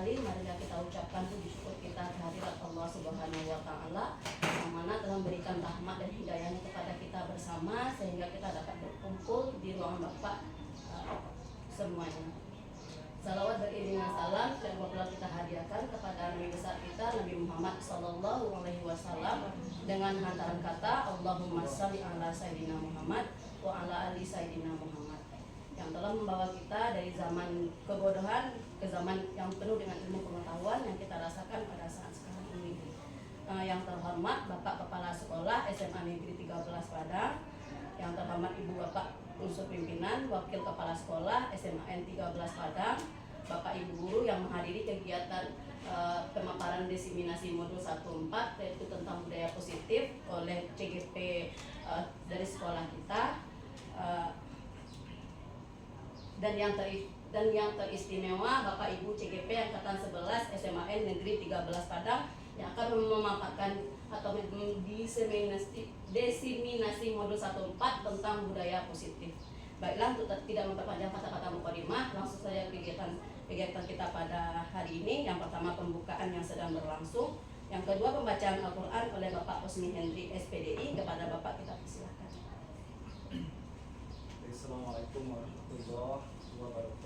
sekali, marilah kita ucapkan puji syukur kita kehadirat Allah Subhanahu wa Ta'ala yang mana telah memberikan rahmat dan hidayahnya kepada kita bersama sehingga kita dapat berkumpul di ruangan Bapak semuanya. Salawat beriringan salam dan telah kita hadiahkan kepada Nabi besar kita Nabi Muhammad Sallallahu Alaihi Wasallam dengan hantaran kata Allahumma shalli ala Sayyidina Muhammad wa ala ali Sayyidina Muhammad, yang telah membawa kita dari zaman kebodohan ke zaman yang penuh dengan ilmu pengetahuan yang kita rasakan pada saat sekarang ini. Yang terhormat Bapak Kepala Sekolah SMA Negeri 13 Padang, yang terhormat Ibu Bapak Unsur Pimpinan, Wakil Kepala Sekolah SMA 13 Padang, Bapak Ibu Guru yang menghadiri kegiatan pemaparan diseminasi modul 14 yaitu tentang budaya positif oleh CGP dari sekolah kita, dan yang teristimewa Bapak Ibu CGP Angkatan 11 SMA Negeri 13 Padang yang akan memaparkan atau diseminasi modul 14 tentang budaya positif. Baiklah, untuk tidak memperpanjang kata-kata mukadimah, langsung saja kegiatan kita pada hari ini. Yang pertama pembukaan yang sedang berlangsung, yang kedua pembacaan Al-Quran oleh Bapak Usmi Hendri SPDI. Kepada Bapak kita persilakan. Assalamualaikum warahmatullahi wabarakatuh.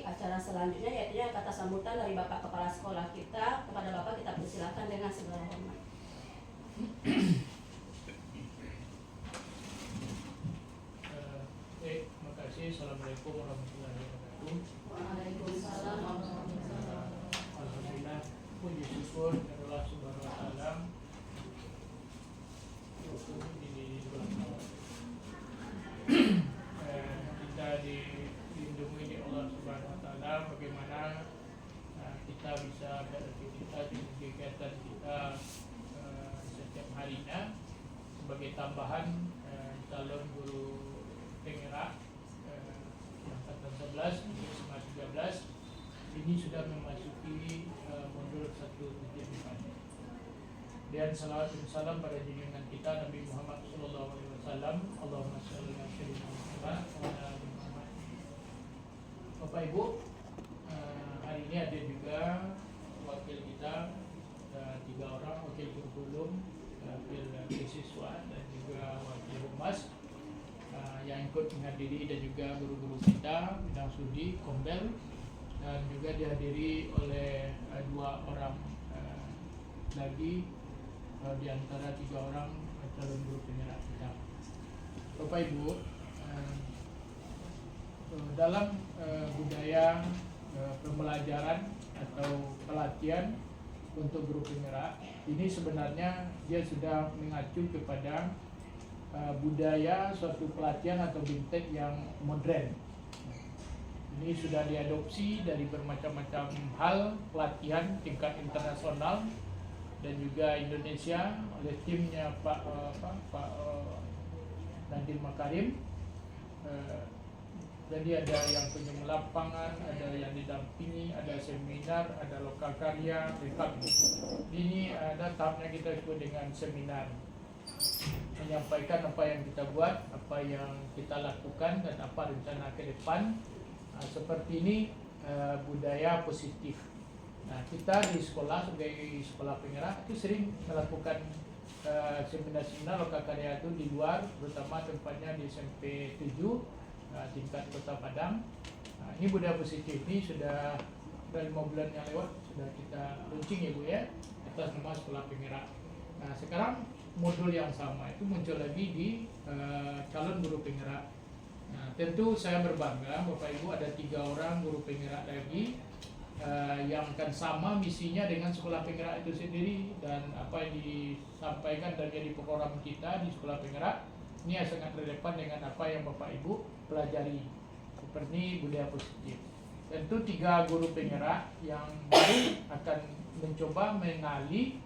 Acara selanjutnya yaitu kata sambutan dari Bapak Kepala Sekolah kita. Kepada Bapak kita persilakan dengan segala hormat. Terima kasih. Assalamualaikum warahmatullahi wabarakatuh. Waalaikumsalam warahmatullahi wabarakatuh. Alhamdulillah, puji syukur kepada Allah Subhanahu wa Ta'ala. calon guru penggerak angkatan 11 untuk SMA 13 ini sudah memasuki modul 1.4. Dan salawat dan salam pada junjungan kita Nabi Muhammad SAW. Allahumma shalli ala sayyidina Muhammad wa ala ali Muhammad. Bapak Ibu, hari ini ada juga wakil kita, 3 orang, wakil kurikulum, wakil siswa dan juga wakil humas yang ikut menghadiri, dan juga guru-guru kita bidang studi Kombel, dan juga dihadiri oleh 2 orang lagi di antara 3 orang calon guru penggerak kita. Bapak Ibu, dalam budaya pembelajaran atau pelatihan untuk guru penggerak ini sebenarnya dia sudah mengacu kepada budaya suatu pelatihan atau bimtek yang modern. Ini sudah diadopsi dari bermacam-macam hal pelatihan tingkat internasional dan juga Indonesia oleh timnya Pak Nadiem Makarim. Jadi ada yang kunjung lapangan, ada yang didampingi, ada seminar, ada lokal karya, lengkap. Ini ada tahapnya kita sebut dengan seminar, menyampaikan apa yang kita buat, apa yang kita lakukan, dan apa rencana ke depan. Seperti ini budaya positif. Nah, kita di sekolah sebagai sekolah penggerak itu sering melakukan seminar-seminar lokal karya itu di luar, terutama tempatnya di SMP 7 tingkat Kota Padang. Ini budaya positif ini sudah 5 bulan yang lewat sudah kita launching ya Bu ya, atas nama sekolah penggerak. Nah, sekarang modul yang sama itu muncul lagi di calon guru penggerak. Nah, tentu saya berbangga Bapak Ibu ada 3 orang guru penggerak lagi yang akan sama misinya dengan sekolah penggerak itu sendiri, dan apa yang disampaikan dan jadi program kita di sekolah penggerak ini sangat relevan dengan apa yang Bapak Ibu pelajari, seperti budaya positif. Tentu 3 guru penggerak yang baru akan mencoba mengali,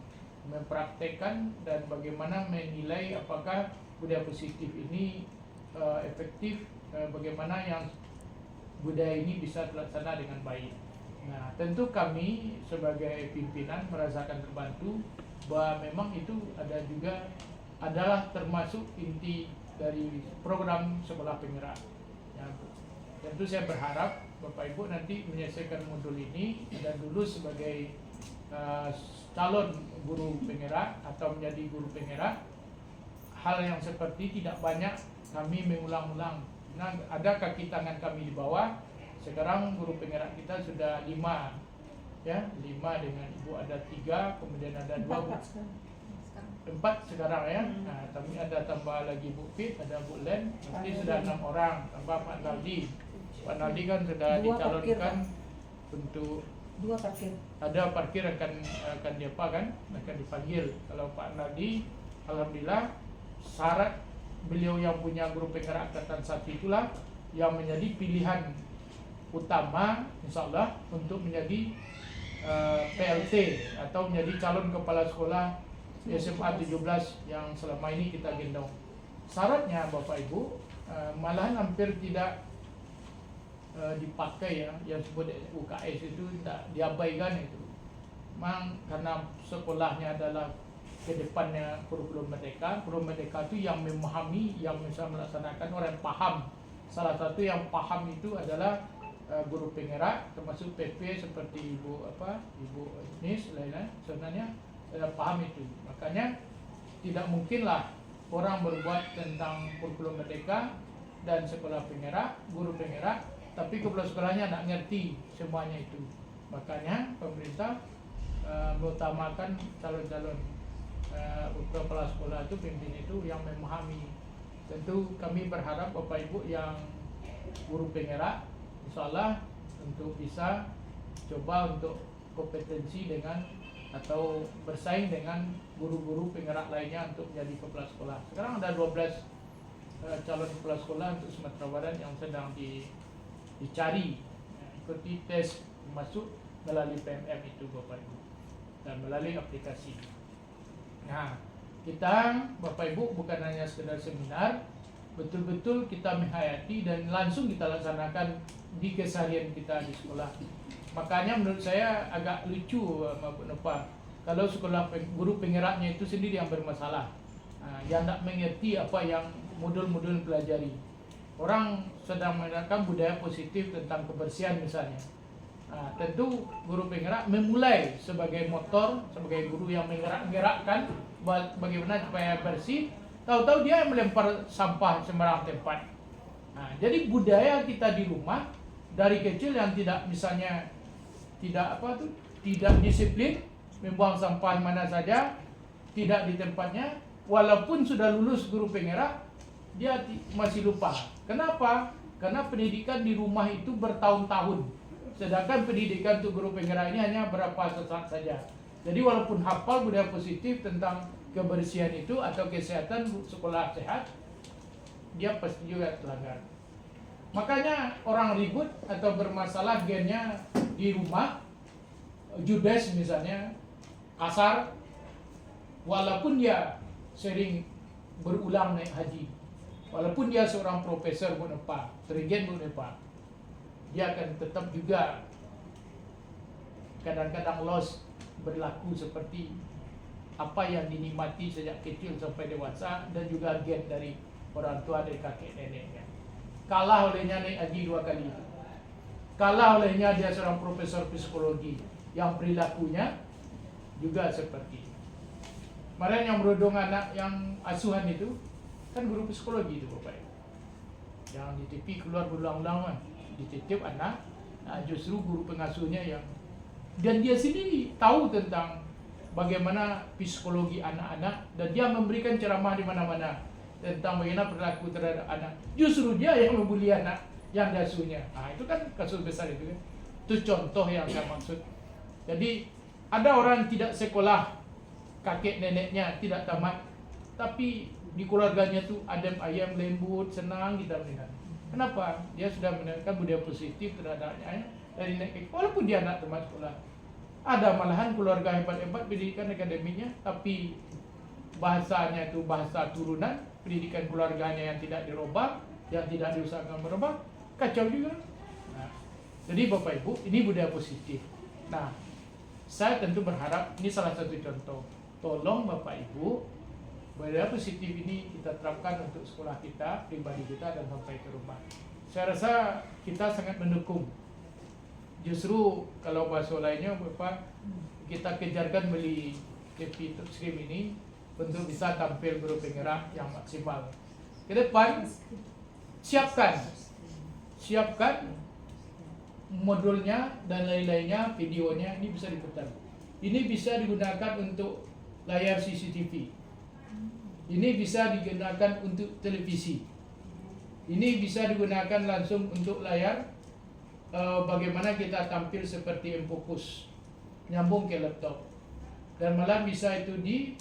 mempraktekkan, dan bagaimana menilai apakah budaya positif ini efektif, bagaimana yang budaya ini bisa terlaksana dengan baik. Nah, tentu kami sebagai pimpinan merasakan terbantu bahwa memang itu adalah termasuk inti dari program sekolah penggerak. Ya, tentu saya berharap Bapak Ibu nanti menyelesaikan modul ini dan lulus sebagai calon guru penggerak atau menjadi guru penggerak. Hal yang seperti tidak banyak kami mengulang-ulang. Nah, ada kaki tangan kami di bawah. Sekarang guru penggerak kita sudah 5, ya 5 dengan Ibu ada 3, kemudian ada 2 4 sekarang ya. Nah, tapi ada tambah lagi Bu Fit, ada Bu Len, nanti sudah 6 orang, tambah Pak Naldi. Pak Naldi kan sudah dicalonkan untuk 2 parkir. Ada parkir akan akan dipanggil. Kalau Pak Naldi, alhamdulillah syarat beliau yang punya guru penggerak angkatan 1 itulah yang menjadi pilihan utama insyaallah untuk menjadi PLT atau menjadi calon kepala sekolah SMA 17 yang selama ini kita gendong. Syaratnya Bapak Ibu malahan hampir tidak dipakai ya, yang disebut UKS itu tidak diabaikan itu. Memang karena sekolahnya adalah ke depannya kurikulum merdeka itu yang memahami, yang bisa melaksanakan orang paham. Salah satu yang paham itu adalah guru penggerak, termasuk PP seperti Ibu Nis lainnya sebenarnya paham itu. Makanya tidak mungkinlah orang berbuat tentang kurikulum merdeka dan sekolah penggerak, guru penggerak, tapi kepala sekolahnya tidak ngerti semuanya itu. Makanya pemerintah mengutamakan calon-calon kepala sekolah itu, pemimpin itu yang memahami. Tentu kami berharap Bapak Ibu yang guru penggerak insyaallah untuk bisa coba untuk kompetensi dengan atau bersaing dengan guru-guru penggerak lainnya untuk menjadi kepala sekolah. Sekarang ada 12 calon kepala sekolah untuk Sumatera Barat yang sedang dicari, ikuti tes masuk melalui PMM itu Bapak Ibu dan melalui aplikasi. Nah, kita Bapak Ibu bukan hanya sekedar seminar, betul-betul kita menghayati dan langsung kita laksanakan di keseharian kita di sekolah. Makanya menurut saya agak lucu Mbak Nopal, kalau sekolah guru penggeraknya itu sendiri yang bermasalah, yang tak mengerti apa yang modul-modul pelajari. Orang sedang menerapkan budaya positif tentang kebersihan misalnya. Tentu guru penggerak memulai sebagai motor, sebagai guru yang menggerak-gerakkan bagaimana supaya bersih. Tahu-tahu dia melempar sampah sembarang tempat. Jadi budaya kita di rumah dari kecil yang tidak misalnya tidak disiplin, membuang sampah mana saja, tidak di tempatnya, walaupun sudah lulus guru penggerak, dia masih lupa. Kenapa? Karena pendidikan di rumah itu bertahun-tahun, sedangkan pendidikan untuk guru penggerak ini hanya berapa saat saja. Jadi walaupun hafal budaya positif tentang kebersihan itu atau kesehatan sekolah sehat, dia pasti juga terlanggar. Makanya orang ribut atau bermasalah gennya di rumah, judes misalnya, kasar, walaupun dia sering berulang naik haji, walaupun dia seorang profesor UNEPA, Trigen UNEPA, dia akan tetap juga kadang-kadang loss berlaku seperti apa yang dinikmati sejak kecil sampai dewasa, dan juga gen dari orang tua dari kakek neneknya. Kalah olehnya naik haji 2 kali. Kalah olehnya dia seorang profesor psikologi yang perilakunya juga seperti. Kemarin yang berondong anak yang asuhan itu kan guru psikologi itu Bapak. Yang di TV keluar berulang-ulang kan, dititip anak, justru guru pengasuhnya yang, dan dia sendiri tahu tentang bagaimana psikologi anak-anak, dan dia memberikan ceramah di mana-mana tentang bagaimana perilaku terhadap anak. Justru dia yang membuli anak yang diasuhnya. Itu kan kasus besar itu kan. Itu contoh yang saya maksud. Jadi ada orang tidak sekolah, kakek neneknya tidak tamat, tapi di keluarganya tuh adem ayam, lembut, senang kita melihat. Kenapa? Dia sudah menerapkan budaya positif terhadap anaknya dari nenek, walaupun dia anak tamat sekolah. Ada malahan keluarga hebat-hebat pendidikan akademiknya, tapi bahasanya itu bahasa turunan, pendidikan keluarganya yang tidak dirubah, yang tidak diusahakan berubah, kacau juga. Jadi Bapak Ibu, ini budaya positif. Nah, saya tentu berharap ini salah satu contoh. Tolong Bapak Ibu, budaya positif ini kita terapkan untuk sekolah kita, pribadi kita, dan sampai ke rumah. Saya rasa kita sangat mendukung. Justru kalau bahasa lainnya Bapak, kita kejarkan beli TV Stream ini untuk bisa tampil guru penggerak yang maksimal. Ke depan siapkan modulnya dan lain-lainnya, videonya ini bisa diputar. Ini bisa digunakan untuk layar CCTV. Ini bisa digunakan untuk televisi. Ini bisa digunakan langsung untuk layar, bagaimana kita tampil seperti M-Focus, nyambung ke laptop. Dan malah bisa itu di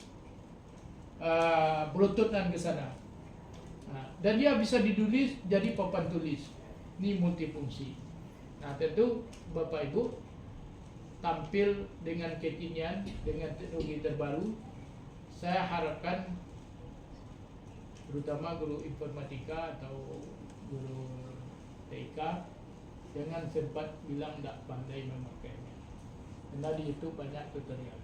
Bluetooth dan ke sana. Dan dia bisa ditulis jadi papan tulis. Ini multifungsi. Nah, tentu Bapak Ibu tampil dengan kekinian, dengan teknologi terbaru. Saya harapkan terutama guru informatika atau guru TK jangan sempat bilang tidak pandai memakainya. Karena di YouTube banyak tutorial.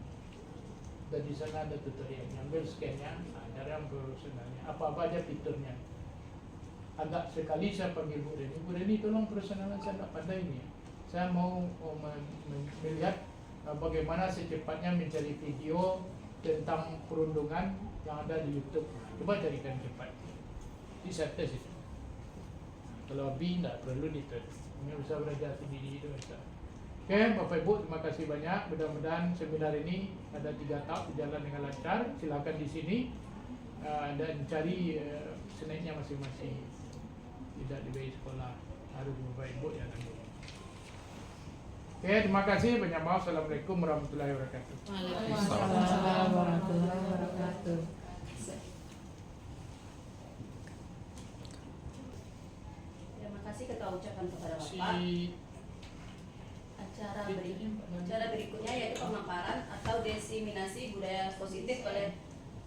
Dan di sana ada tutorialnya, ambil scan-nya, cara yang profesionalnya, apa-apa aja fiturnya. Agak sekali saya panggil Bu Reni, tolong profesionalan saya tidak pandai ini. Saya mau melihat bagaimana secepatnya mencari video tentang perundungan yang ada di YouTube. Coba carikan cepat. Ini saya tes itu. Kalau lebih tidak perlu dites. Ini bisa belajar sendiri itu bisa. Oke, Bapak Ibu, terima kasih banyak. Mudah-mudahan seminar ini ada 3 tahap berjalan dengan lancar. Silakan di sini dan cari snacknya masing-masing. Tidak diberi sekolah, harus Bapak Ibu yang ambil. Oke, terima kasih. Banyak maaf. Assalamualaikum warahmatullahi wabarakatuh. Waalaikumsalam warahmatullahi wabarakatuh. Terima kasih kita ucapkan kepada Bapak. Acara berikutnya yaitu pemaparan atau diseminasi budaya positif oleh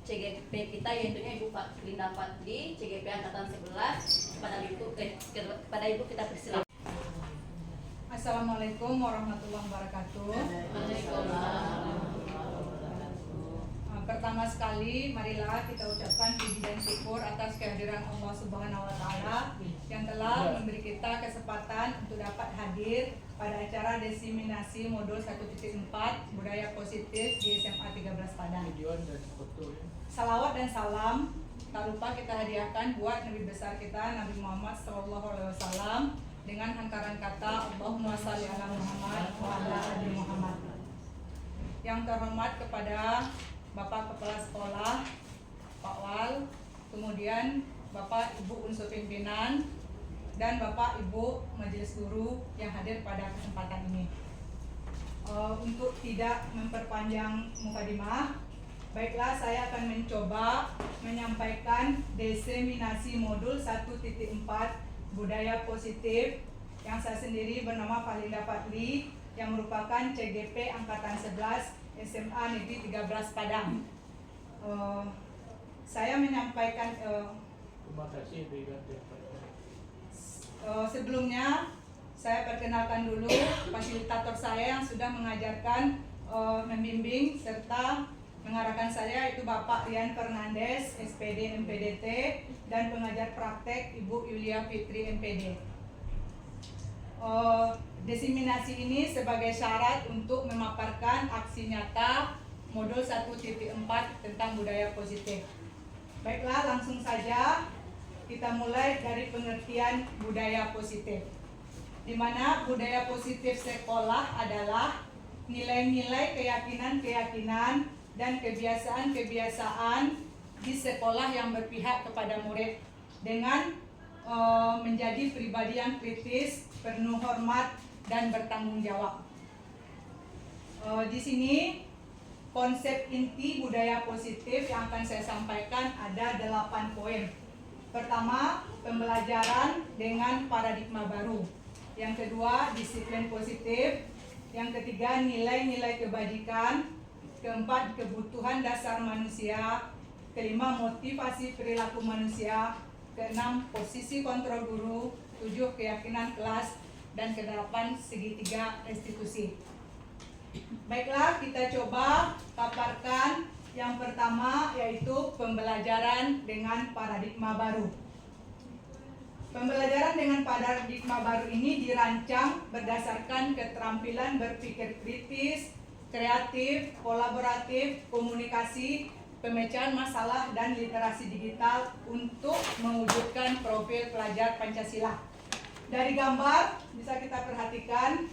CGP kita yaitu Ibu Linda Fadli, CGP angkatan 11. Kepada Ibu kita persilakan. Assalamualaikum warahmatullahi wabarakatuh. Pertama sekali, marilah kita ucapkan puji dan syukur atas kehadiran Allah Subhanahu wa Ta'ala yang telah memberi kita kesempatan untuk dapat hadir pada acara desiminasi modul 1.4 budaya positif di SMA 13 Padang. Salawat dan salam tak lupa kita hadiahkan buat Nabi besar kita Nabi Muhammad SAW dengan hantaran kata Allahumma shalli ala Muhammad wa ala ali Muhammad. Yang terhormat kepada Bapak Kepala Sekolah, Pak Wal, kemudian Bapak Ibu unsur pimpinan, dan Bapak Ibu Majelis Guru yang hadir pada kesempatan ini. Untuk tidak memperpanjang mukadimah, baiklah saya akan mencoba menyampaikan desiminasi modul 1.4 budaya positif yang saya sendiri bernama Linda Fadli yang merupakan CGP angkatan 11 SMA Negeri 13 Padang. Saya menyampaikan Terima kasih sebelumnya saya perkenalkan dulu fasilitator saya yang sudah mengajarkan, membimbing serta mengarahkan saya, yaitu Bapak Rian Fernandes, SPD MPDT, dan pengajar praktek Ibu Yulia Fitri MPD. Desiminasi ini sebagai syarat untuk memaparkan aksi nyata modul 1.4 tentang budaya positif. Baiklah, langsung saja kita mulai dari pengertian budaya positif, di mana budaya positif sekolah adalah nilai-nilai, keyakinan-keyakinan, dan kebiasaan-kebiasaan di sekolah yang berpihak kepada murid dengan menjadi pribadi yang kritis, penuh hormat, dan bertanggung jawab. Di sini konsep inti budaya positif yang akan saya sampaikan ada 8 poin. Pertama, pembelajaran dengan paradigma baru. Yang kedua, disiplin positif. Yang ketiga, nilai-nilai kebajikan. Keempat, kebutuhan dasar manusia. Kelima, motivasi perilaku manusia. Keenam, posisi kontrol guru. 7, keyakinan kelas. Dan ke-8, segitiga restitusi. Baiklah, kita coba paparkan yang pertama, yaitu pembelajaran dengan paradigma baru. Pembelajaran dengan paradigma baru ini dirancang berdasarkan keterampilan berpikir kritis, kreatif, kolaboratif, komunikasi, pemecahan masalah, dan literasi digital untuk mewujudkan profil pelajar Pancasila. Dari gambar bisa kita perhatikan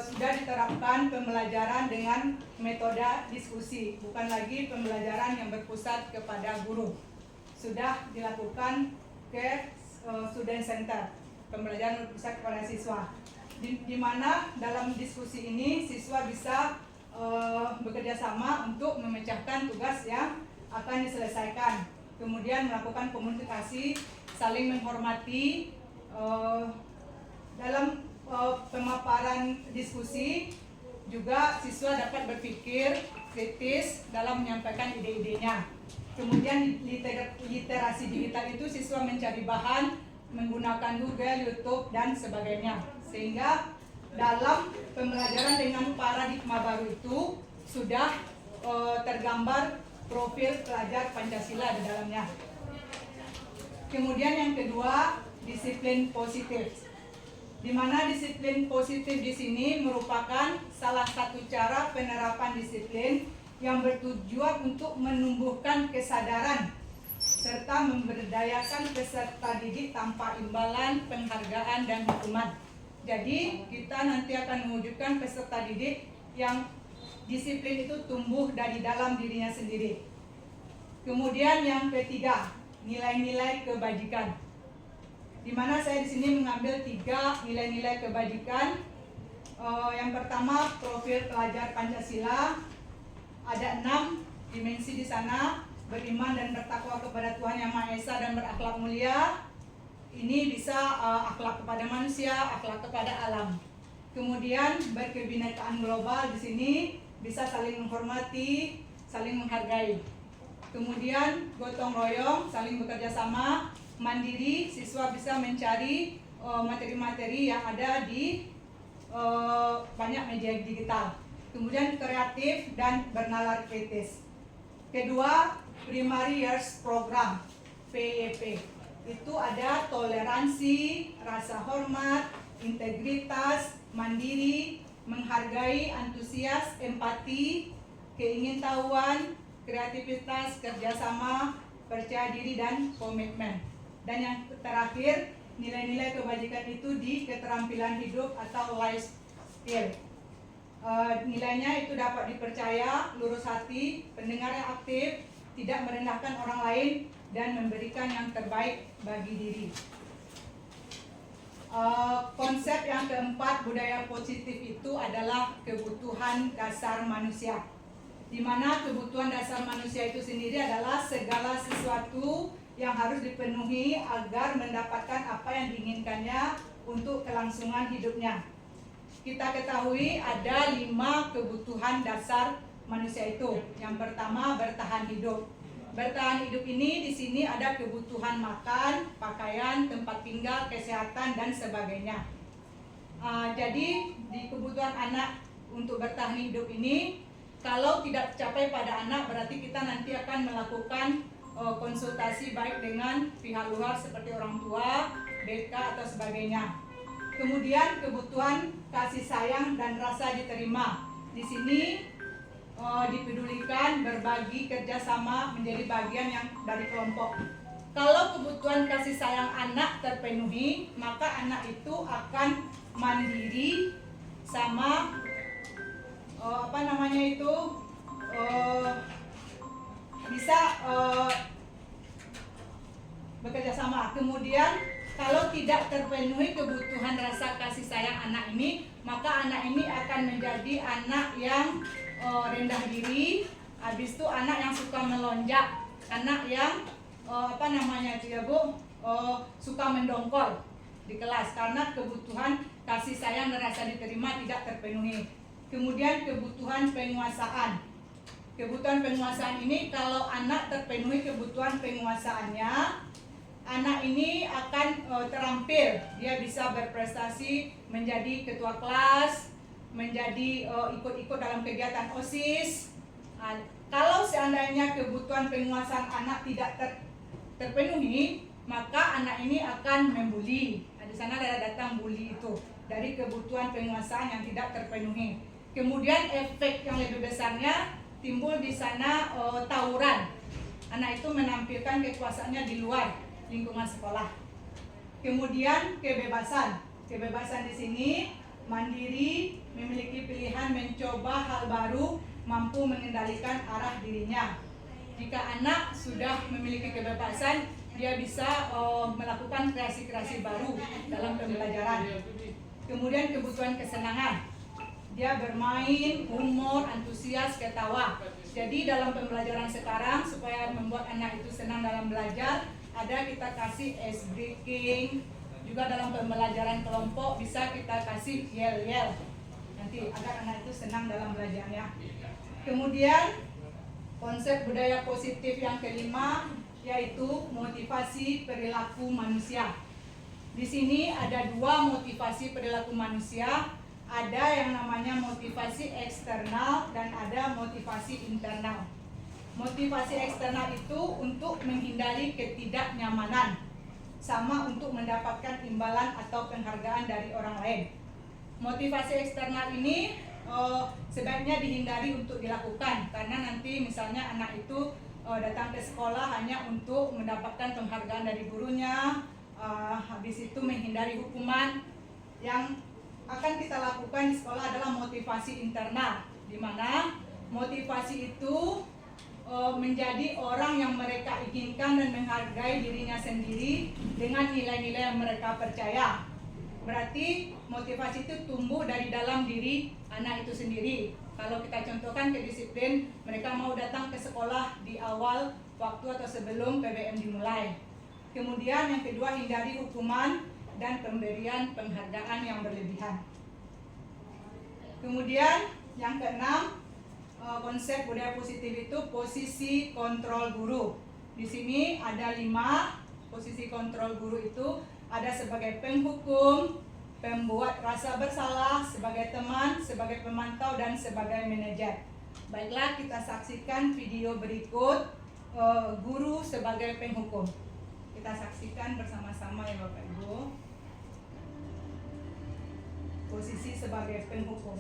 sudah diterapkan pembelajaran dengan metode diskusi, bukan lagi pembelajaran yang berpusat kepada guru. Sudah dilakukan ke student center, pembelajaran berpusat kepada siswa, di mana dalam diskusi ini siswa bisa bekerja sama untuk memecahkan tugas yang akan diselesaikan, kemudian melakukan komunikasi, saling menghormati. Dalam pemaparan diskusi juga siswa dapat berpikir kritis dalam menyampaikan ide-idenya. Kemudian literasi digital itu siswa mencari bahan menggunakan Google, YouTube, dan sebagainya. Sehingga dalam pembelajaran dengan paradigma baru itu sudah tergambar profil pelajar Pancasila di dalamnya. Kemudian yang kedua, disiplin positif, di mana disiplin positif di sini merupakan salah satu cara penerapan disiplin yang bertujuan untuk menumbuhkan kesadaran serta memberdayakan peserta didik tanpa imbalan, penghargaan, dan hukuman. Jadi kita nanti akan mewujudkan peserta didik yang disiplin itu tumbuh dari dalam dirinya sendiri. Kemudian yang ketiga, nilai-nilai kebajikan, di mana saya di sini mengambil 3 nilai-nilai kebajikan. Yang pertama, profil pelajar Pancasila. Ada 6 dimensi di sana: beriman dan bertakwa kepada Tuhan Yang Maha Esa dan berakhlak mulia. Ini bisa akhlak kepada manusia, akhlak kepada alam. Kemudian berkebinekaan global, di sini bisa saling menghormati, saling menghargai. Kemudian gotong royong, saling bekerja sama. Mandiri, siswa bisa mencari materi-materi yang ada di banyak media digital. Kemudian kreatif dan bernalar kritis. Kedua, Primary Years Program (PYP). Itu ada toleransi, rasa hormat, integritas, mandiri, menghargai, antusias, empati, keingintahuan, kreativitas, kerjasama, percaya diri, dan komitmen. Dan yang terakhir, nilai-nilai kebajikan itu di keterampilan hidup atau life skill. Nilainya itu dapat dipercaya, lurus hati, pendengar yang aktif, tidak merendahkan orang lain, dan memberikan yang terbaik bagi diri. Konsep yang keempat, budaya positif itu adalah kebutuhan dasar manusia, di mana kebutuhan dasar manusia itu sendiri adalah segala sesuatu yang harus dipenuhi agar mendapatkan apa yang diinginkannya untuk kelangsungan hidupnya. Kita ketahui ada 5 kebutuhan dasar manusia itu. Yang pertama, bertahan hidup. Bertahan hidup ini di sini ada kebutuhan makan, pakaian, tempat tinggal, kesehatan, dan sebagainya. Jadi di kebutuhan anak untuk bertahan hidup ini, kalau tidak tercapai pada anak, berarti kita nanti akan melakukan konsultasi baik dengan pihak luar seperti orang tua, BK, atau sebagainya. Kemudian kebutuhan kasih sayang dan rasa diterima. Di sini dipedulikan, berbagi, kerjasama, menjadi bagian yang dari kelompok. Kalau kebutuhan kasih sayang anak terpenuhi, maka anak itu akan mandiri sama bisa bekerja sama. Kemudian kalau tidak terpenuhi kebutuhan rasa kasih sayang anak ini, maka anak ini akan menjadi anak yang rendah diri. Habis itu anak yang suka melonjak, anak yang suka mendongkol di kelas karena kebutuhan kasih sayang dan rasa diterima tidak terpenuhi. Kemudian kebutuhan penguasaan. Kebutuhan penguasaan ini kalau anak terpenuhi kebutuhan penguasaannya, anak ini akan terampil. Dia bisa berprestasi menjadi ketua kelas, menjadi ikut-ikut dalam kegiatan OSIS. Kalau seandainya kebutuhan penguasaan anak tidak terpenuhi, maka anak ini akan membuli. Di sana ada datang bully itu dari kebutuhan penguasaan yang tidak terpenuhi. Kemudian efek yang lebih besarnya timbul di sana tawuran. Anak itu menampilkan kekuasaannya di luar lingkungan sekolah. Kemudian kebebasan. Kebebasan di sini mandiri, memiliki pilihan mencoba hal baru, mampu mengendalikan arah dirinya. Jika anak sudah memiliki kebebasan, dia bisa melakukan kreasi-kreasi baru dalam pembelajaran. Kemudian kebutuhan kesenangan. Dia bermain, humor, antusias, ketawa. Jadi dalam pembelajaran sekarang, supaya membuat anak itu senang dalam belajar, ada kita kasih ice breaking. Juga dalam pembelajaran kelompok bisa kita kasih yel-yel, nanti agar anak itu senang dalam belajarnya. Kemudian konsep budaya positif yang kelima yaitu motivasi perilaku manusia. Di sini ada 2 motivasi perilaku manusia. Ada yang namanya motivasi eksternal dan ada motivasi internal. Motivasi eksternal itu untuk menghindari ketidaknyamanan, sama untuk mendapatkan imbalan atau penghargaan dari orang lain. Motivasi eksternal ini sebaiknya dihindari untuk dilakukan, karena nanti misalnya anak itu datang ke sekolah hanya untuk mendapatkan penghargaan dari gurunya, habis itu menghindari hukuman. Yang akan kita lakukan di sekolah adalah motivasi internal, di mana motivasi itu menjadi orang yang mereka inginkan dan menghargai dirinya sendiri dengan nilai-nilai yang mereka percaya. Berarti motivasi itu tumbuh dari dalam diri anak itu sendiri. Kalau kita contohkan kedisiplin, mereka mau datang ke sekolah di awal waktu atau sebelum PBM dimulai. Kemudian yang kedua, hindari hukuman dan pemberian penghargaan yang berlebihan. Kemudian yang keenam, konsep budaya positif itu posisi kontrol guru. Di sini ada 5 posisi kontrol guru itu, ada sebagai penghukum, pembuat rasa bersalah, sebagai teman, sebagai pemantau, dan sebagai manajer. Baiklah, kita saksikan video berikut guru sebagai penghukum. Kita saksikan bersama-sama ya Bapak Ibu. Posisi sebagai penghukum.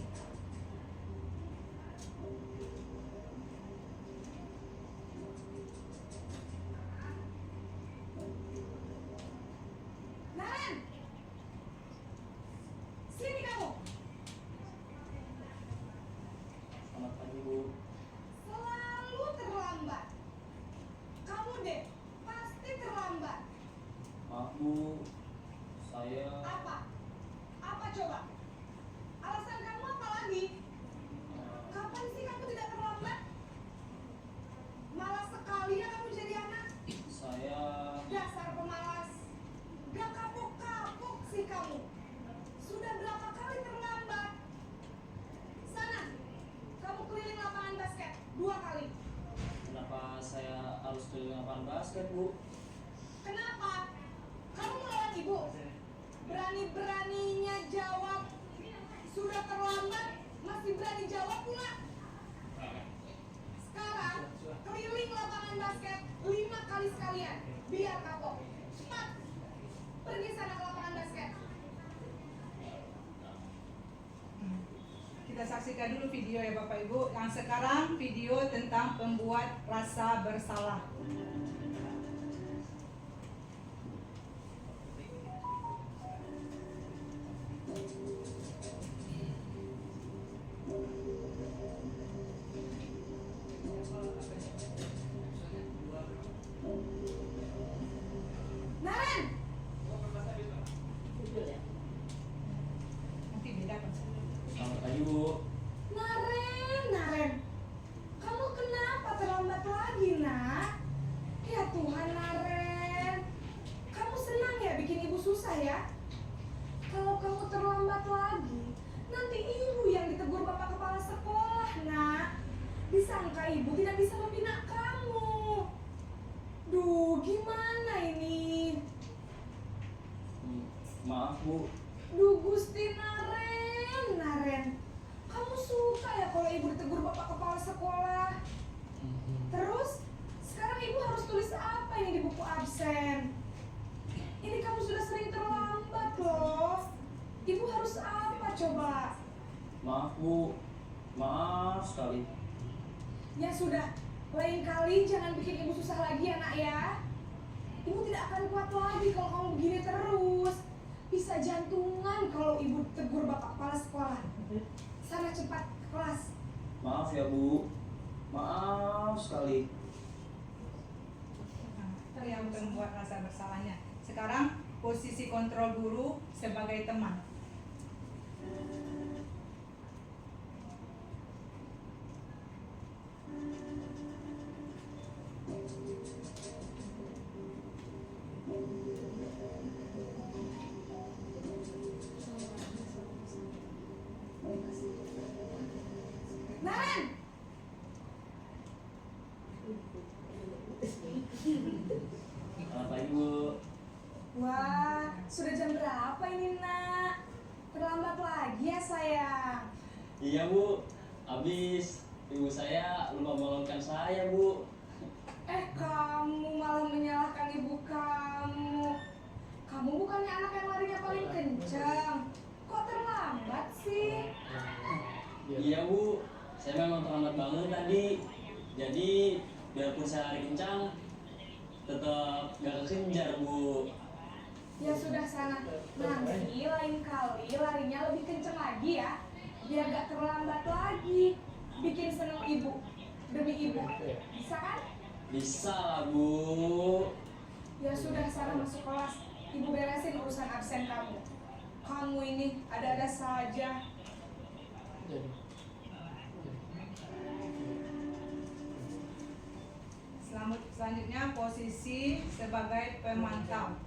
Naren, sini kamu. Selamat pagi Bu. Selalu terlambat. Kamu deh, pasti terlambat. Maaf Bu, saya Apa? Apa coba? Alasan kamu apa lagi? Kapan sih kamu tidak terlambat? Malas sekali ya kamu jadi anak. saya Dasar pemalas. Gak kapok-kapok sih kamu. Sudah berapa kali terlambat? Sana, kamu keliling lapangan basket 2 kali. kenapa saya harus keliling lapangan basket Bu? Kenapa? Kamu melawan ibu? Berani-beraninya jawab. Sudah terlambat, masih berani jawab pula. Sekarang, keliling lapangan basket 5 kali sekalian. Biar kapok. Cepat. Pergi sana ke lapangan basket. Kita saksikan dulu video ya Bapak Ibu. Yang sekarang video tentang pembuat rasa bersalah. Naren, Judul ya. Nanti beda konsepnya. Selamat pagi Bu. Naren. Kamu kenapa terlambat lagi, nak? Ya Tuhan, Naren. Kamu senang ya bikin ibu susah ya? Kalau kamu terlambat lagi, nanti ibu yang ditegur bapak kepala sekolah, nak. Disangka ibu tidak bisa membina kamu. Duh, gimana ini? Maaf Bu, Duh, Gusti Naren. Kamu suka ya kalau ibu ditegur bapak kepala sekolah? Terus, sekarang ibu harus tulis apa ini di buku absen? Ini kamu sudah sering terlambat loh. Ibu harus apa coba? maaf Bu, maaf sekali. Ya sudah, lain kali jangan bikin ibu susah lagi ya nak ya. Ibu tidak akan kuat lagi kalau kamu begini terus. Bisa jantungan kalau ibu tegur bapak kepala sekolah. Sana cepat ke kelas. Maaf ya Bu, maaf sekali. Nah, yang pembuat rasa bersalahnya. Sekarang posisi kontrol guru sebagai teman. Naren, Selamat pagi Bu. wah sudah jam berapa ini nak? Terlambat lagi ya sayang. Iya Bu, habis ibu saya lupa melolongkan saya Bu. Kamu malah menyalahkan ibu kamu. Kamu bukannya anak yang larinya paling kencang. Kok terlambat sih? Iya Bu, saya memang terlambat banget tadi. Jadi biarpun saya lari kencang, tetap gak kekejar Bu. Ya sudah sana. Nanti lain kali larinya lebih kencang lagi ya. Biar gak terlambat lagi. Bikin seneng ibu. Demi ibu. Bisa kan? Bisa lah Bu. Ya sudah sana masuk kelas. Ibu beresin urusan absen kamu. Kamu ini ada-ada saja. Selanjutnya posisi sebagai pemantau.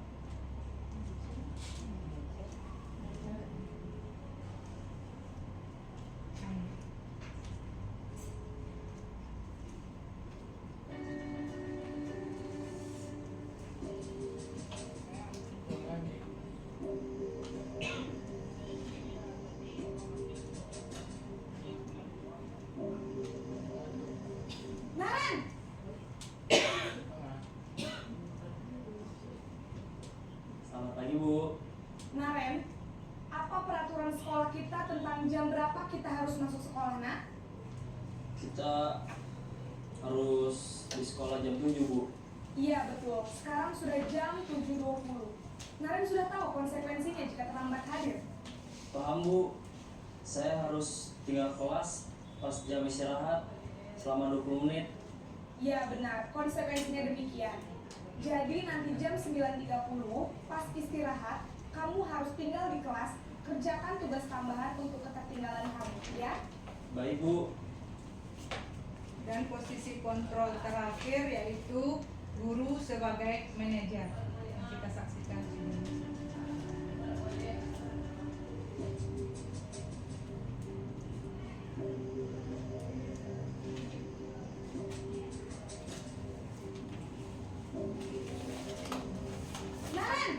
peraturan sekolah kita tentang jam berapa kita harus masuk sekolah, nak? Kita harus di sekolah jam 7, Bu. Iya, betul. Sekarang sudah jam 7.20. Naren sudah tahu konsekuensinya jika terlambat hadir. Paham, Bu. Saya harus tinggal kelas pas jam istirahat selama 20 menit. Iya, benar. Konsekuensinya demikian. Jadi nanti jam 9.30 pas istirahat, kamu harus tinggal di kelas, kerjakan tugas tambahan untuk ketertinggalan kamu, ya? Baik, Bu. Dan posisi kontrol terakhir yaitu guru sebagai manajer yang kita saksikan ini. Naren!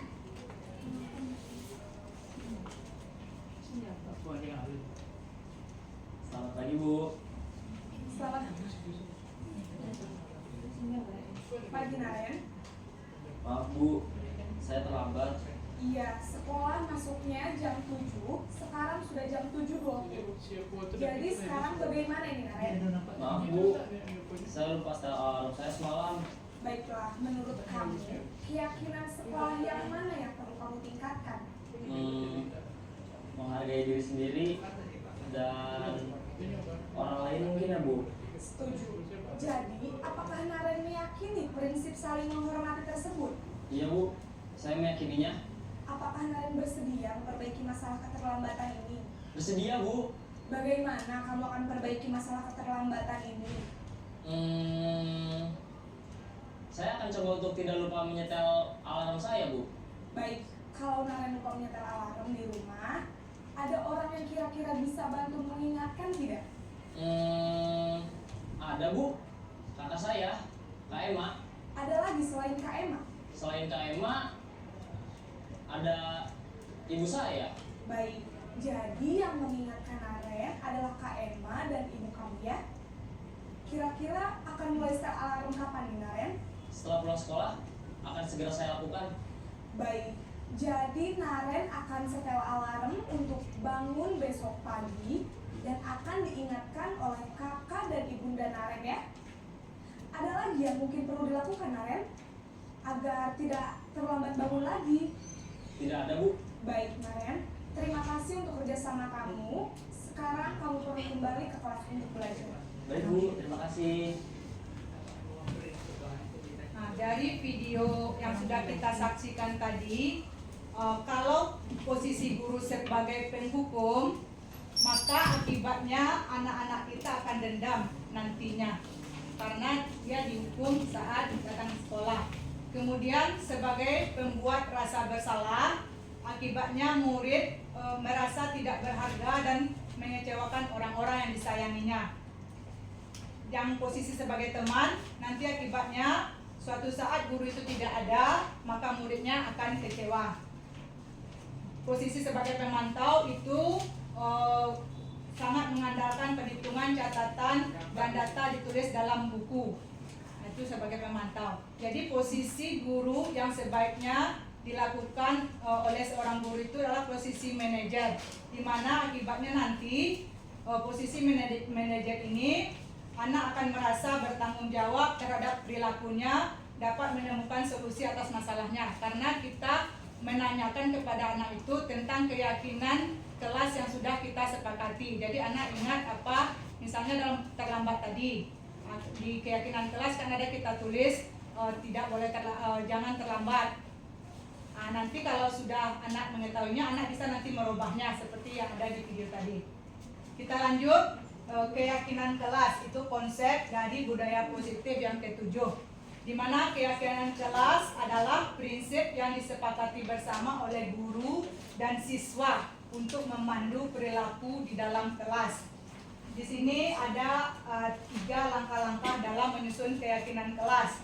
Selamat pagi, Bu. Selamat pagi, Naren. Maaf, Bu. Saya terlambat. Iya, sekolah masuknya jam 7, sekarang sudah jam 7.20. Jadi sekarang bagaimana ini, Naren? Maaf, Bu. Saya lupa setel alarm saya semalam. Baiklah, menurut kamu, keyakinan sekolah yang mana yang perlu kamu tingkatkan? Menghargai diri sendiri dan orang lain mungkin ya, Bu. Setuju. Jadi, apakah Naren meyakini prinsip saling menghormati tersebut? Iya, Bu. Saya meyakininya. Apakah Naren bersedia memperbaiki masalah keterlambatan ini? Bersedia, Bu. Bagaimana kamu akan perbaiki masalah keterlambatan ini? Saya akan coba untuk tidak lupa menyetel alarm saya, Bu. Baik, kalau Naren lupa menyetel alarm di rumah, ada orang yang kira-kira bisa bantu mengingatkan tidak? Ada, Bu. Kakak saya, Kak Emma. Ada lagi selain Kak Emma? Selain Kak Emma, ada ibu saya. Baik, jadi yang mengingatkan Naren adalah Kak Emma dan ibu kamu, ya? Kira-kira akan mulai setel alarm kapan nih, Naren? Setelah pulang sekolah, akan segera saya lakukan. Baik, jadi Naren akan setel alarm untuk bangun besok pagi dan akan diingatkan oleh kakak dan ibunda Naren, ya? Ada lagi yang mungkin perlu dilakukan, Naren? Agar tidak terlambat bangun lagi. Tidak ada, Bu. Baik, Naren. Terima kasih untuk kerjasama kamu. Sekarang kamu perlu kembali ke kelas untuk belajar. Baik, Bu. Terima kasih. Nah, dari video yang sudah kita saksikan tadi, kalau posisi guru sebagai penghukum, maka akibatnya anak-anak kita akan dendam nantinya karena dia dihukum saat datang ke sekolah. Kemudian sebagai pembuat rasa bersalah, akibatnya murid merasa tidak berharga dan mengecewakan orang-orang yang disayanginya. Yang posisi sebagai teman, nanti akibatnya suatu saat guru itu tidak ada, maka muridnya akan kecewa. Posisi sebagai pemantau itu sangat mengandalkan perhitungan, catatan, dan data ditulis dalam buku. Itu sebagai pemantau. Jadi posisi guru yang sebaiknya dilakukan oleh seorang guru itu adalah posisi manajer, di mana akibatnya nanti posisi manajer ini anak akan merasa bertanggung jawab terhadap perilakunya, dapat menemukan solusi atas masalahnya karena kita menanyakan kepada anak itu tentang keyakinan kelas yang sudah kita sepakati. Jadi anak ingat apa, misalnya dalam terlambat tadi di keyakinan kelas kan ada kita tulis tidak boleh jangan terlambat. Nah, nanti kalau sudah anak mengetahuinya, anak bisa nanti merubahnya seperti yang ada di video tadi. Kita lanjut, keyakinan kelas itu konsep dari budaya positif yang ketujuh, di mana keyakinan kelas adalah prinsip yang disepakati bersama oleh guru dan siswa untuk memandu perilaku di dalam kelas. Di sini ada 3 langkah-langkah dalam menyusun keyakinan kelas.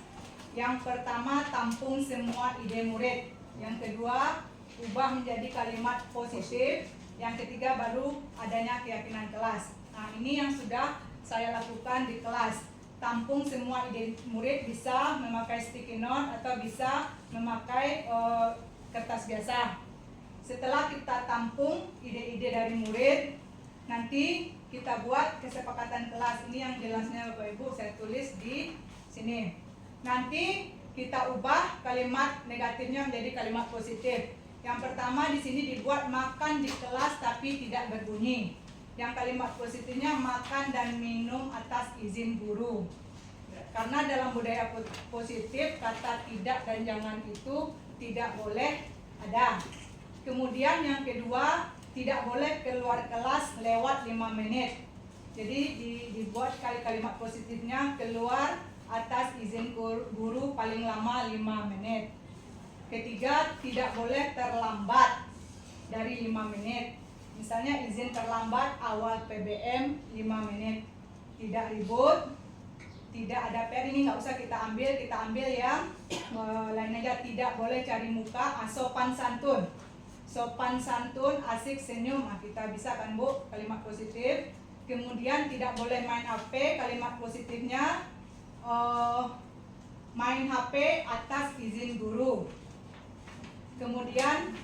Yang pertama, tampung semua ide murid. Yang kedua, ubah menjadi kalimat positif. Yang ketiga, baru adanya keyakinan kelas. Nah, ini yang sudah saya lakukan di kelas. Tampung semua ide murid, bisa memakai sticky note atau bisa memakai kertas biasa. Setelah kita tampung ide-ide dari murid, nanti kita buat kesepakatan kelas. Ini yang jelasnya Bapak Ibu saya tulis di sini. Nanti kita ubah kalimat negatifnya menjadi kalimat positif. Yang pertama di sini dibuat makan di kelas tapi tidak berbunyi. Yang kalimat positifnya makan dan minum atas izin guru. Karena dalam budaya positif kata tidak dan jangan itu tidak boleh ada. Kemudian yang kedua, tidak boleh keluar kelas lewat 5 menit. Jadi dibuat kalimat positifnya keluar atas izin guru paling lama 5 menit. Ketiga, tidak boleh terlambat dari 5 menit. Misalnya izin terlambat awal PBM 5 menit. Tidak ribut, tidak ada PR, ini nggak usah kita ambil yang lain aja. Tidak boleh cari muka, sopan santun. Sopan santun, asik, senyum. Nah, kita bisa kan Bu, kalimat positif. Kemudian tidak boleh main HP, kalimat positifnya main HP atas izin guru. Kemudian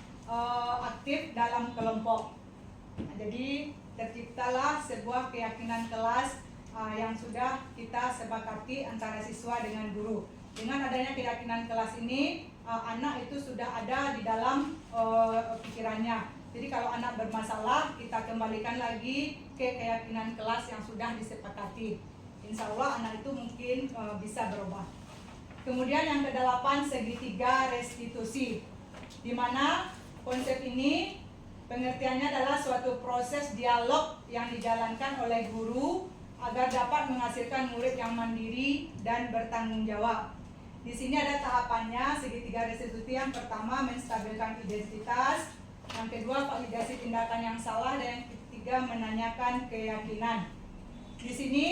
aktif dalam kelompok. Nah, jadi terciptalah sebuah keyakinan kelas yang sudah kita sepakati antara siswa dengan guru. Dengan adanya keyakinan kelas ini, anak itu sudah ada di dalam pikirannya. Jadi kalau anak bermasalah, kita kembalikan lagi ke keyakinan kelas yang sudah disepakati. Insya Allah anak itu mungkin bisa berubah. Kemudian yang ke-8, segitiga restitusi, di mana konsep ini pengertiannya adalah suatu proses dialog yang dijalankan oleh guru agar dapat menghasilkan murid yang mandiri dan bertanggung jawab. Di sini ada tahapannya, segitiga restitusi. Yang pertama, menstabilkan identitas. Yang kedua, validasi tindakan yang salah. Dan yang ketiga, menanyakan keyakinan. Di sini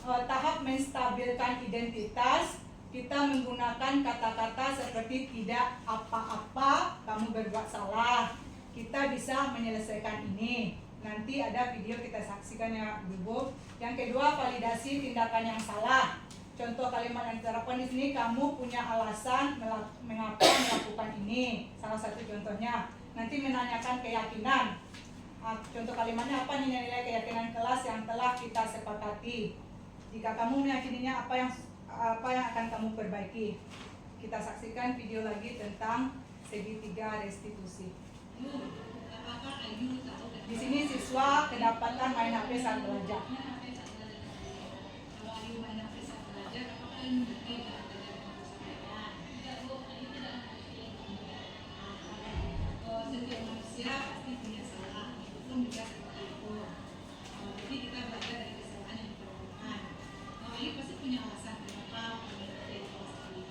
tahap menstabilkan identitas, kita menggunakan kata-kata seperti tidak apa-apa kamu berbuat salah, kita bisa menyelesaikan ini. Nanti ada video kita saksikan ya Ibu. Yang kedua, validasi tindakan yang salah. Contoh kalimat yang diterapkan di sini, kamu punya alasan mengapa melakukan ini. Salah satu contohnya. Nanti menanyakan keyakinan. Contoh kalimatnya apa nih, nilai keyakinan kelas yang telah kita sepakati. Jika kamu meyakininya, apa yang akan kamu perbaiki. Kita saksikan video lagi tentang segitiga restitusi. Di sini siswa kedapatan main HP saat belajar. Setiap manusia pasti punya salah, pun juga terlalu. Jadi kita belajar dari kesalahan yang dilakukan. Ayu pasti punya alasan kenapa mengerti ini.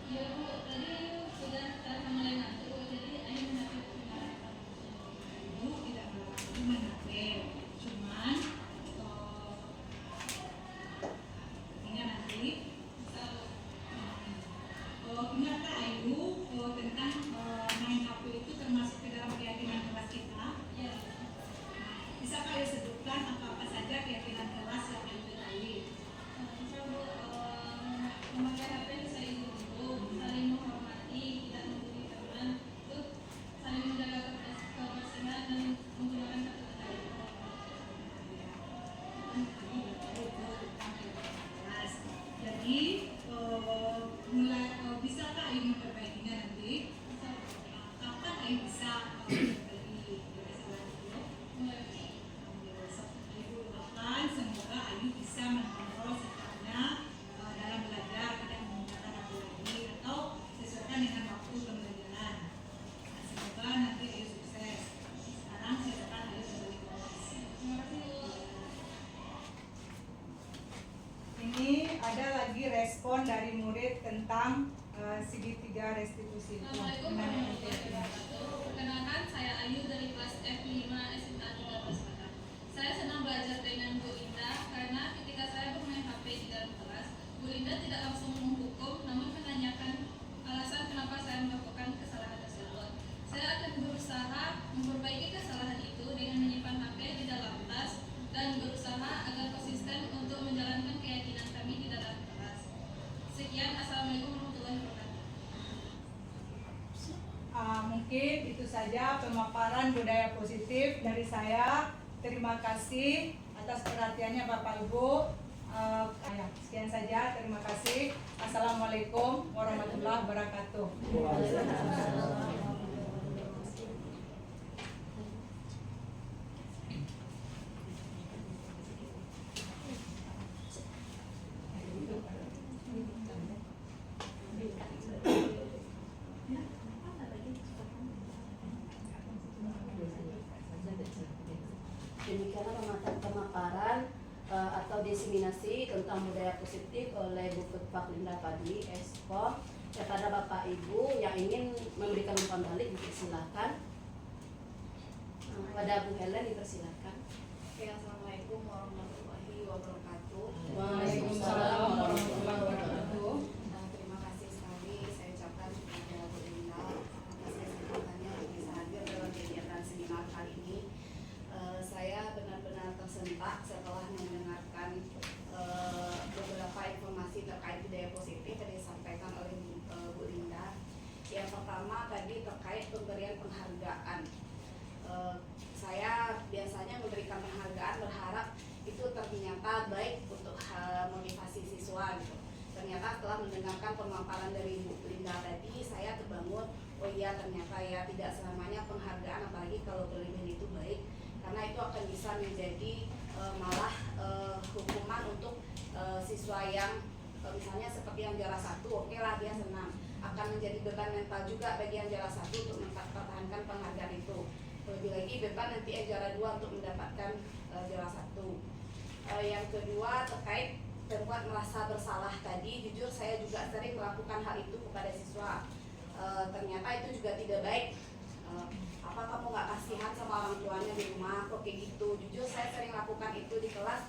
Ya Bu, tadi sudah mulai ngatur, jadi Ayu mengatur kemarahan. Bu tidak melarang mengatur, cuman ini nanti ingatkah Ayu tentang main HP itu termasuk ke dalam keyakinan kelas kita? Ya. Bisakah Ayu sebutkan apa-apa saja keyakinan kelas yang Ayu ketahui? Memakai HP bisa izin dulu, saling menghormati, tidak membuli teman, terus saling menjaga kebersihan dan menggunakan kata-kata kelas. Jadi mulai bisakah Ayu memperbaikinya nanti? Kapan Ayu bisa memperbaiki kesalahan itu? Ayu doakan semoga Ayu bisa mengontrol sikapnya dalam belajar, tidak menggunakan HP lagi atau sesuaikan dengan waktu pembelajaran. Nah, semoga nanti Ayu sukses. Sekarang silakan Ayu kembali ke kelas. Terima kasih. Ini ada lagi respon dari murid tentang segitiga restitusi. Assalamualaikum warahmatullahi wabarakatuh. Perkenalkan, saya Ayu dari kelas F5 SMA 3 Paspakan. Saya senang belajar dengan Bu Linda karena ketika saya bermain HP di dalam kelas, Bu Linda tidak langsung menghukum, namun menanyakan alasan kenapa saya melakukan kesalahan tersebut. Saya akan berusaha memperbaiki kesalahan itu dengan menyimpan HP di dalam tas dan berusaha agar konsisten untuk menjalankan keyakinan kami di dalam kelas. Sekian, Assalamualaikum warahmatullahi wabarakatuh. Mungkin mungkin itu saja pemaparan budaya positif dari saya. Terima kasih atas perhatiannya Bapak Ibu. Sekian saja, terima kasih. Assalamualaikum warahmatullahi wabarakatuh. Demikianlah pemaparan atau diseminasi tentang budaya positif oleh Bu Ketpak Linda Padi, Eskom. Kepada Bapak Ibu yang ingin memberikan umpan balik, dipersilakan. Pada Bu Helen dipersilakan. Oke, Assalamualaikum warahmatullahi wabarakatuh. Waalaikumsalam warahmatullahi wabarakatuh. Terima kasih sekali saya ucapkan kepada Bu Linda atas kesempatannya untuk bisa hadir dalam kegiatan seminar kali ini. Saya benar-benar tersentak setelah mendengarkan beberapa informasi terkait budaya positif yang disampaikan oleh Bu Linda. Yang pertama tadi terkait pemberian penghargaan. Saya biasanya memberikan penghargaan berharap itu ternyata baik untuk motivasi siswa gitu. Ternyata setelah mendengarkan pemaparan dari Bu Linda tadi, saya terbangun, oh iya ternyata ya tidak selamanya penghargaan apalagi kalau berlebihan itu baik, karena itu akan bisa menjadi malah hukuman untuk siswa yang misalnya seperti yang juara 1, oke lah dia senang, akan menjadi beban mental juga bagi yang juara 1 untuk mempertahankan penghargaan itu. Lebih lagi beban nanti yang juara 2 untuk mendapatkan juara 1. Yang kedua terkait membuat merasa bersalah tadi, jujur saya juga sering melakukan hal itu kepada siswa. Ternyata itu juga tidak baik. Apa kamu nggak kasihan sama orang tuanya di rumah kok kayak gitu? Jujur saya sering lakukan itu di kelas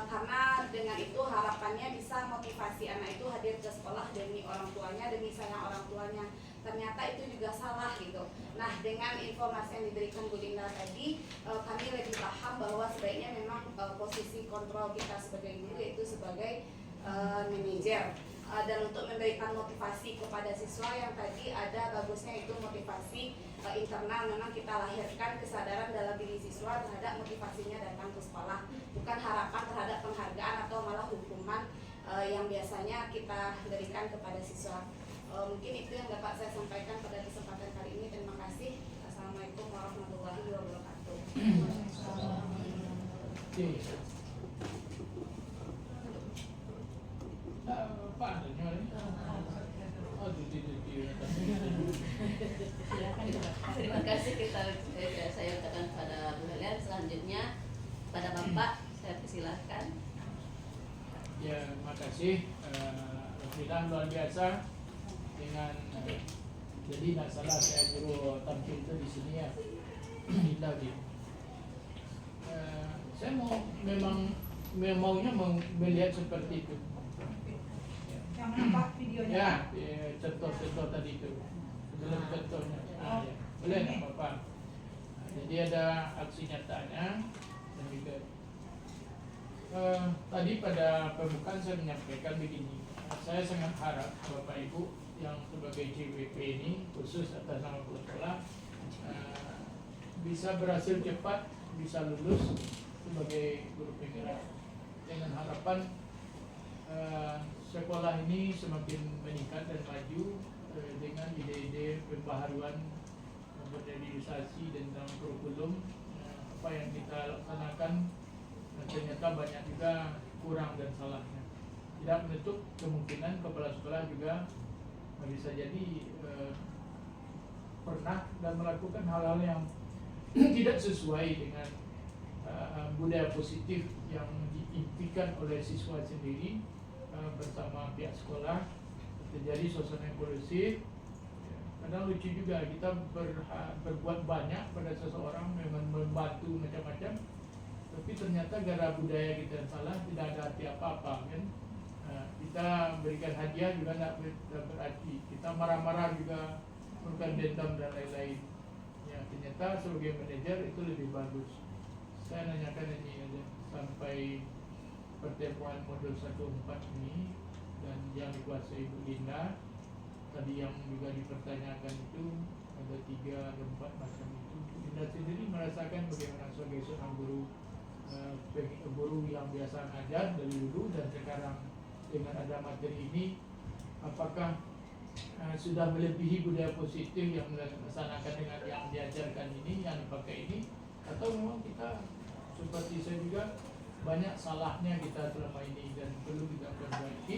karena dengan itu harapannya bisa motivasi anak itu hadir ke sekolah demi orang tuanya, demi sayang orang tuanya. Ternyata itu juga salah gitu. Nah, dengan informasi yang diberikan Bu Linda tadi, kami lebih paham bahwa sebaiknya memang posisi kontrol kita sebagai guru yaitu sebagai manajer. Dan untuk memberikan motivasi kepada siswa yang tadi ada bagusnya itu motivasi internal, memang kita lahirkan kesadaran dalam diri siswa terhadap motivasinya datang ke sekolah, bukan harapan terhadap penghargaan atau malah hukuman yang biasanya kita berikan kepada siswa. Mungkin itu yang dapat saya sampaikan pada kesempatan kali ini. Terima kasih. Assalamualaikum warahmatullahi wabarakatuh. Apa adanya ini? Oh, Terima kasih saya ucapkan kepada Bu Helen. Selanjutnya pada Bapak saya persilahkan. Ya, terima kasih. Alhamdulillah luar biasa dengan jadi nggak salah saya suruh tampil itu di sini ya. Indah gitu. Saya maunya melihat seperti itu. Yang nampak videonya. Ya, contoh-contoh tadi itu. Dalam contohnya. Ya. Boleh nggak Bapak? Jadi ada aksi nyatanya dan juga tadi pada pembukaan saya menyampaikan begini. Saya sangat harap Bapak Ibu yang sebagai JWP ini khusus atas nama sekolah bisa berhasil cepat, bisa lulus sebagai guru penggerak dengan harapan sekolah ini semakin meningkat dan maju dengan ide-ide pembaharuan modernisasi dan dalam kurikulum apa yang kita laksanakan ternyata banyak juga kurang dan salahnya. Tidak menutup kemungkinan kepala sekolah juga bisa jadi pernah dan melakukan hal-hal yang tidak sesuai dengan budaya positif yang diimpikan oleh siswa sendiri bersama pihak sekolah. Terjadi suasana yang kondusif. Kadang lucu juga kita berbuat banyak pada seseorang, memang membantu macam-macam, tapi ternyata gara budaya kita salah, tidak ada arti apa-apa kan. Kita berikan hadiah juga tidak berarti, kita marah-marah juga, bukan dendam dan lain-lain. Ya, ternyata sebagai manajer itu lebih bagus. Saya nanyakan ini aja sampai pertemuan modul 14 ini dan yang dikuasai Bu Linda tadi yang juga dipertanyakan itu ada 3 ada 4 macam itu. Anda sendiri merasakan bagaimana sebagai seorang guru, guru yang biasa ngajar dari dulu dan sekarang dengan ada materi ini, apakah sudah melebihi budaya positif yang melaksanakan dengan yang diajarkan ini, yang dipakai ini, atau memang kita seperti saya juga banyak salahnya kita selama ini dan perlu kita perbaiki?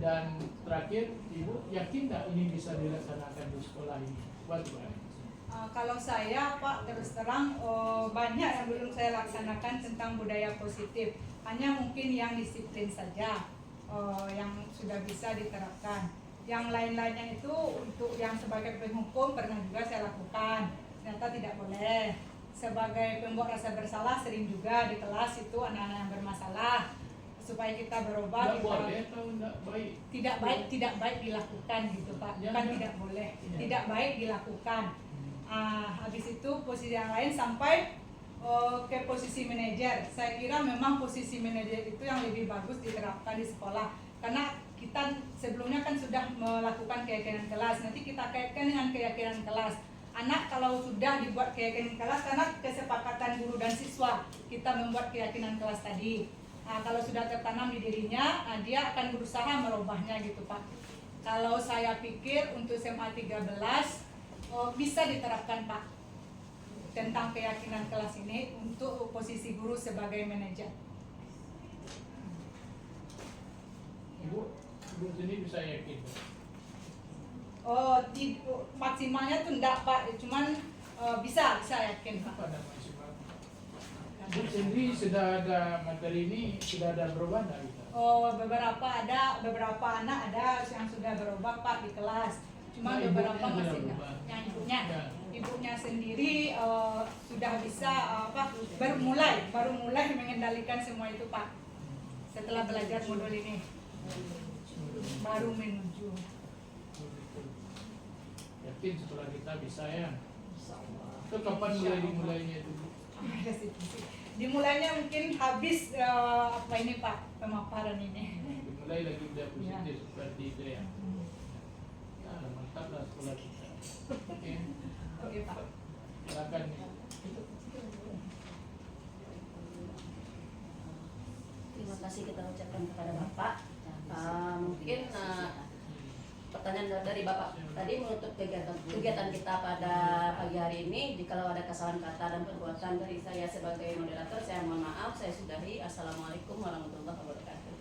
Dan terakhir, Ibu yakin tak ini bisa dilaksanakan di sekolah ini? Kalau saya Pak terus terang banyak yang belum saya laksanakan tentang budaya positif. Hanya mungkin yang disiplin saja yang sudah bisa diterapkan. Yang lain-lainnya itu untuk yang sebagai penghukum pernah juga saya lakukan. Ternyata tidak boleh. Sebagai pembuat rasa bersalah sering juga di kelas itu anak-anak yang bermasalah. Supaya kita berubah, tidak baik dilakukan gitu Pak, bukan tidak boleh, tidak baik dilakukan. Habis itu posisi yang lain sampai ke posisi manajer. Saya kira memang posisi manajer itu yang lebih bagus diterapkan di sekolah, karena kita sebelumnya kan sudah melakukan keyakinan kelas, nanti kita kaitkan dengan keyakinan kelas. Anak kalau sudah dibuat keyakinan kelas, karena kesepakatan guru dan siswa kita membuat keyakinan kelas tadi. Kalau sudah tertanam di dirinya, dia akan berusaha merubahnya gitu Pak. Kalau saya pikir untuk SMA 13 bisa diterapkan Pak tentang keyakinan kelas ini untuk posisi guru sebagai manajer. Ibu sendiri bisa yakin? Maksimalnya tuh enggak Pak, cuman bisa yakin Pak. Apa maksimal? Ibu sendiri sudah ada materi ini, sudah ada berubah enggak kita? Beberapa anak ada yang sudah berubah Pak di kelas. Cuma beberapa masih enggak. Yang ibunya sendiri sudah bisa baru mulai mengendalikan semua itu Pak. Setelah belajar modul ini baru menuju. Yakin setelah kita bisa ya? Itu kapan dimulainya itu? Dimulainya mungkin habis ini Pak, pemaparan ini. Dimulai lagi udah positif seperti itu ya. Mantap lah sekolah kita. Oke Pak. Silakan. Terima kasih kita ucapkan kepada Bapak. Mungkin pertanyaan dari Bapak tadi menutup kegiatan kita pada pagi hari ini. Jikalau ada kesalahan kata dan perbuatan dari saya sebagai moderator, saya mohon maaf. Saya sudahi. Assalamualaikum warahmatullahi wabarakatuh.